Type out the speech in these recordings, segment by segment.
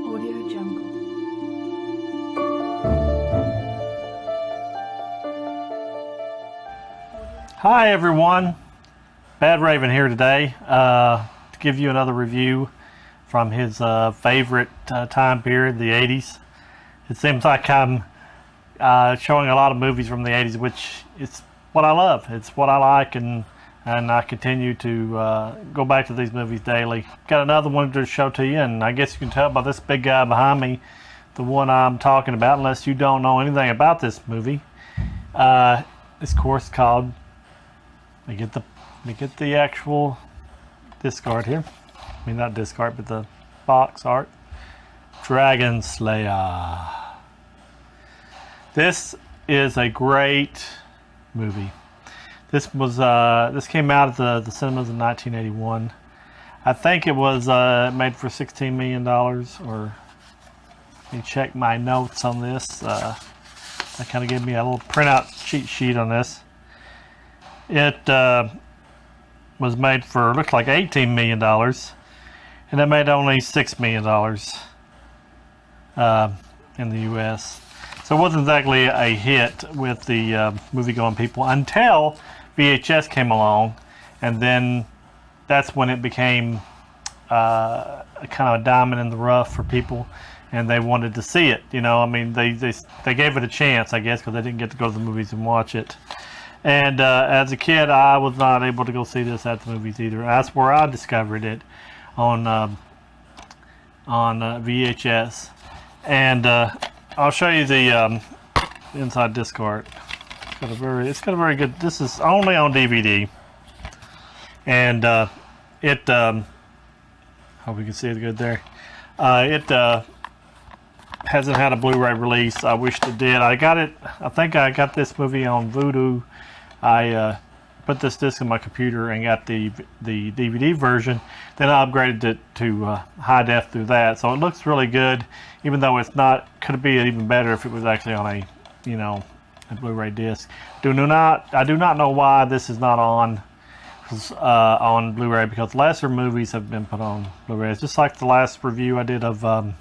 Audio Jungle. Hi everyone, Bad Raven here today to give you another review from his favorite time period, the 80s. It seems like I'm showing a lot of movies from the 80s, which is what I love. It's what I like, and I continue to go back to these movies daily. Got another one to show to you, and I guess you can tell by this big guy behind me, the one I'm talking about, unless you don't know anything about this movie. This course called, let me get the actual discard here. I mean, not discard, but the box art. Dragonslayer. This is a great movie. This was this came out at the cinemas in 1981. I think it was made for $16 million. Or let me check my notes on this. They kind of gave me a little printout cheat sheet on this. It was made for, looks like $18 million, and it made only $6 million in the U.S. So it wasn't exactly a hit with the movie-going people until VHS came along, and then that's when it became a kind of a diamond in the rough for people, and they wanted to see it. You know, I mean, they gave it a chance, I guess, because they didn't get to go to the movies and watch it. And as a kid, I was not able to go see this at the movies either. That's where I discovered it, on VHS. And I'll show you the inside disc art. It's got a very good. This is only on DVD, and it. Hope you can see it good there. It hasn't had a Blu-ray release. I wished it did. I got it. I think I got this movie on Vudu. I put this disc in my computer and got the DVD version. Then I upgraded it to high def through that. So it looks really good, even though it's not. Could it be even better if it was actually on a, you know, a Blu-ray disc? I do not know why this is not on Blu-ray, because lesser movies have been put on Blu-ray. It's just like the last review I did of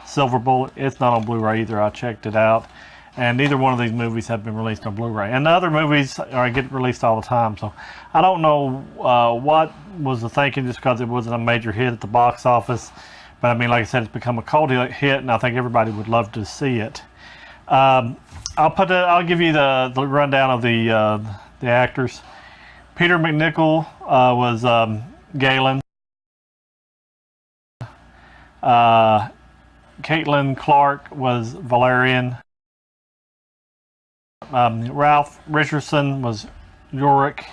Silver Bullet. It's not on Blu-ray either. I checked it out, and neither one of these movies have been released on Blu-ray. And the other movies get released all the time, so I don't know what was the thinking, just because it wasn't a major hit at the box office. But I mean, like I said, it's become a cult hit, and I think everybody would love to see it. I'll give you the rundown of the actors. Peter MacNicol was Galen. Caitlin Clark was Valerian. Ralph Richardson was Yorick.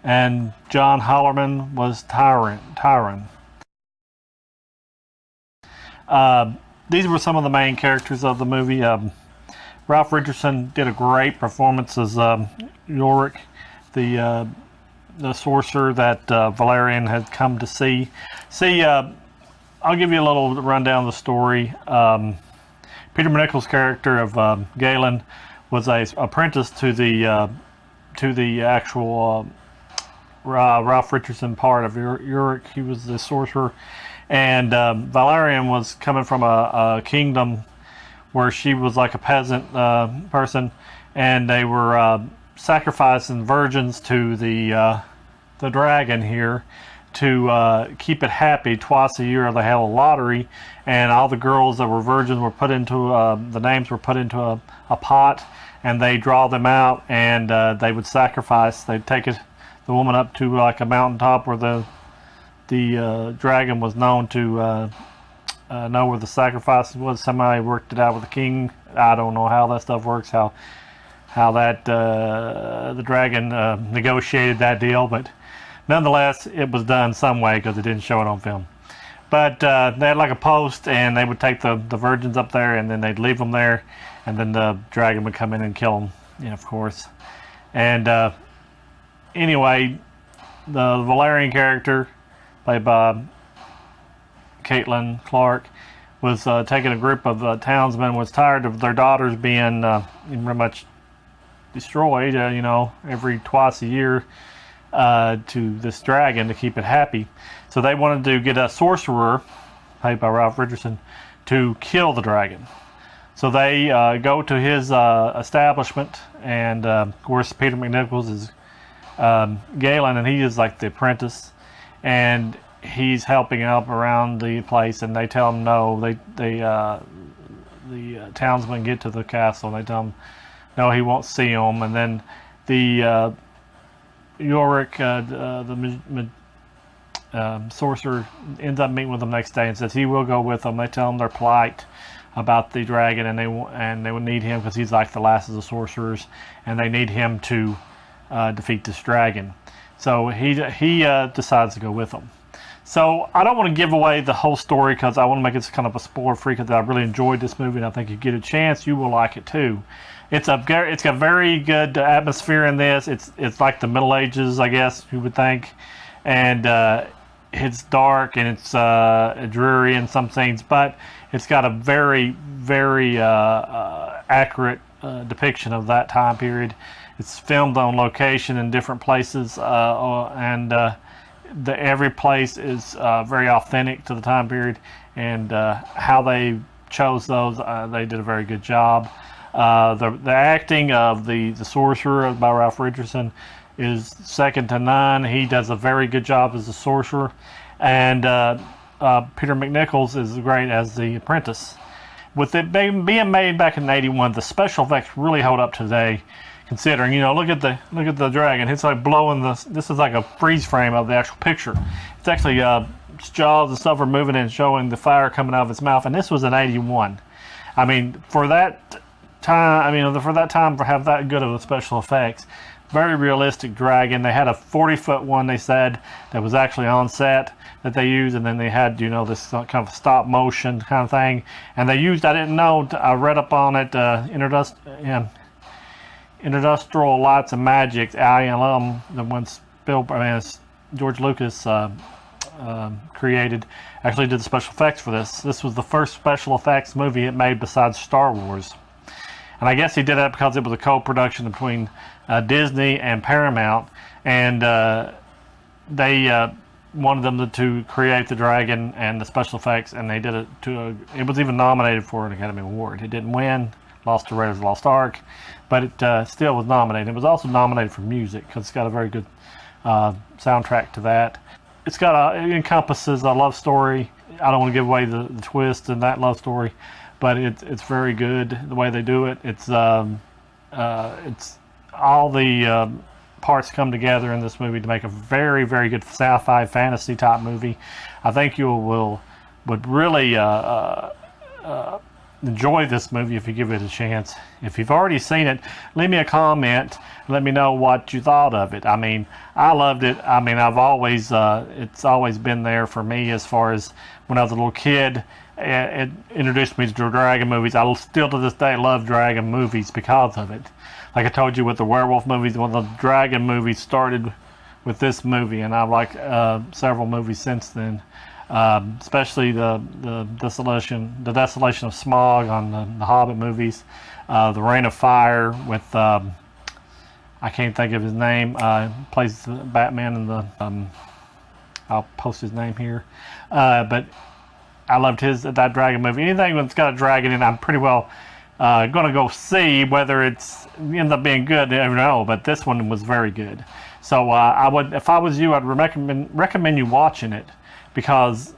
And John Hollerman was Tyron. These were some of the main characters of the movie. Ralph Richardson did a great performance as Yorick, the sorcerer that Valerian had come to see. I'll give you a little rundown of the story. Peter MacNicol's character of Galen was an apprentice to the actual Ralph Richardson part of Yorick. He was the sorcerer, and Valerian was coming from a kingdom where she was like a peasant person, and they were sacrificing virgins to the dragon here to keep it happy. Twice a year they had a lottery, and all the girls that were virgins were put into the names were put into a pot, and they draw them out, and they would sacrifice. They'd take the woman up to like a mountaintop where the dragon was known to know where the sacrifices was. Somebody worked it out with the king. I don't know how that stuff works, how that the dragon negotiated that deal, but nonetheless, it was done some way, because it didn't show it on film. But they had like a post, and they would take the virgins up there, and then they'd leave them there, and then the dragon would come in and kill them, of course. And anyway, the Valerian character, played by Caitlin Clark, was taking a group of townsmen, was tired of their daughters being pretty much destroyed, every twice a year. to this dragon to keep it happy. So they wanted to get a sorcerer, played by Ralph Richardson, to kill the dragon. So they go to his establishment, and of course Peter McNichols is Galen, and he is like the apprentice, and he's helping out around the place. And they tell him no. The townsmen get to the castle, and they tell him no, he won't see him. And then the Yorick, the sorcerer, ends up meeting with them next day and says he will go with them. They tell him their plight about the dragon, and they would need him because he's like the last of the sorcerers, and they need him to defeat this dragon. So he decides to go with them. So I don't want to give away the whole story because I want to make it kind of a spoiler-free, because I really enjoyed this movie, and I think if you get a chance, you will like it too. It's got very good atmosphere in this. It's like the Middle Ages, I guess you would think, and it's dark and it's dreary in some scenes, but it's got a very, very accurate depiction of that time period. It's filmed on location in different places, and every place is very authentic to the time period, and how they chose those, they did a very good job. The acting of the sorcerer by Ralph Richardson is second to none. He does a very good job as the sorcerer, and Peter McNichols is great as the apprentice. With it being made back in '81, the special effects really hold up today. Considering, look at the dragon. It's like blowing this is like a freeze frame of the actual picture. It's actually its jaws and stuff are moving and showing the fire coming out of its mouth. And this was in '81. I mean, for that time, for have that good of a special effects, very realistic dragon. They had a 40-foot one, they said, that was actually on set that they used, and then they had this kind of stop motion kind of thing. And they used, I didn't know, I read up on it, Industrial Lights and Magic, ILM, the ones George Lucas created, actually did the special effects for this. This was the first special effects movie it made besides Star Wars. And I guess he did that because it was a co-production between Disney and Paramount, and they wanted them to create the dragon and the special effects, and they did it it was even nominated for an Academy Award. It didn't win, lost to Raiders of the Lost Ark, but it still was nominated. It was also nominated for music because it's got a very good soundtrack to that. It encompasses a love story. I don't want to give away the twist in that love story, but it's very good the way they do it. It's all the parts come together in this movie to make a very, very good sci-fi fantasy type movie. I think you would really enjoy this movie if you give it a chance. If you've already seen it, leave me a comment. Let me know what you thought of it. I mean, I loved it. I mean, it's always been there for me as far as when I was a little kid. It introduced me to dragon movies. I still to this day love dragon movies because of it. Like I told you with the werewolf movies, the dragon movies started with this movie, and I've liked several movies since then. Especially the Desolation of Smaug on the Hobbit movies, the Reign of Fire with I can't think of his name. Plays Batman in the I'll post his name here, but I loved that dragon movie. Anything that's got a dragon in, I'm pretty well going to go see. Whether it's ends up being good, I don't know. But this one was very good. So if I was you, I'd recommend you watching it. Because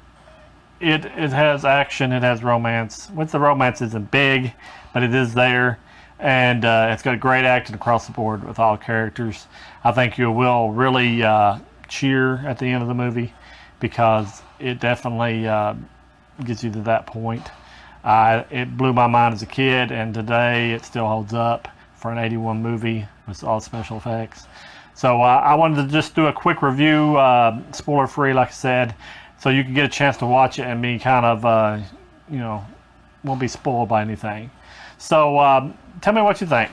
it has action, it has romance. With the romance isn't big, but it is there, and it's got great acting across the board with all characters. I think you will really cheer at the end of the movie because it definitely gets you to that point. It blew my mind as a kid, and today it still holds up for an '81 movie with all special effects. So I wanted to just do a quick review, spoiler-free, like I said, so you can get a chance to watch it and be kind of, won't be spoiled by anything. So tell me what you think.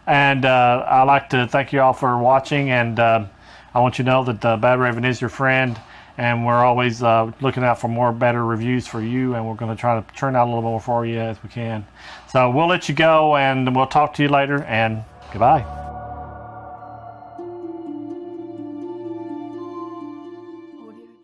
And I'd like to thank you all for watching, and I want you to know that Bad Raven is your friend, and we're always looking out for more better reviews for you, and we're going to try to turn out a little more for you as we can. So we'll let you go, and we'll talk to you later, and goodbye.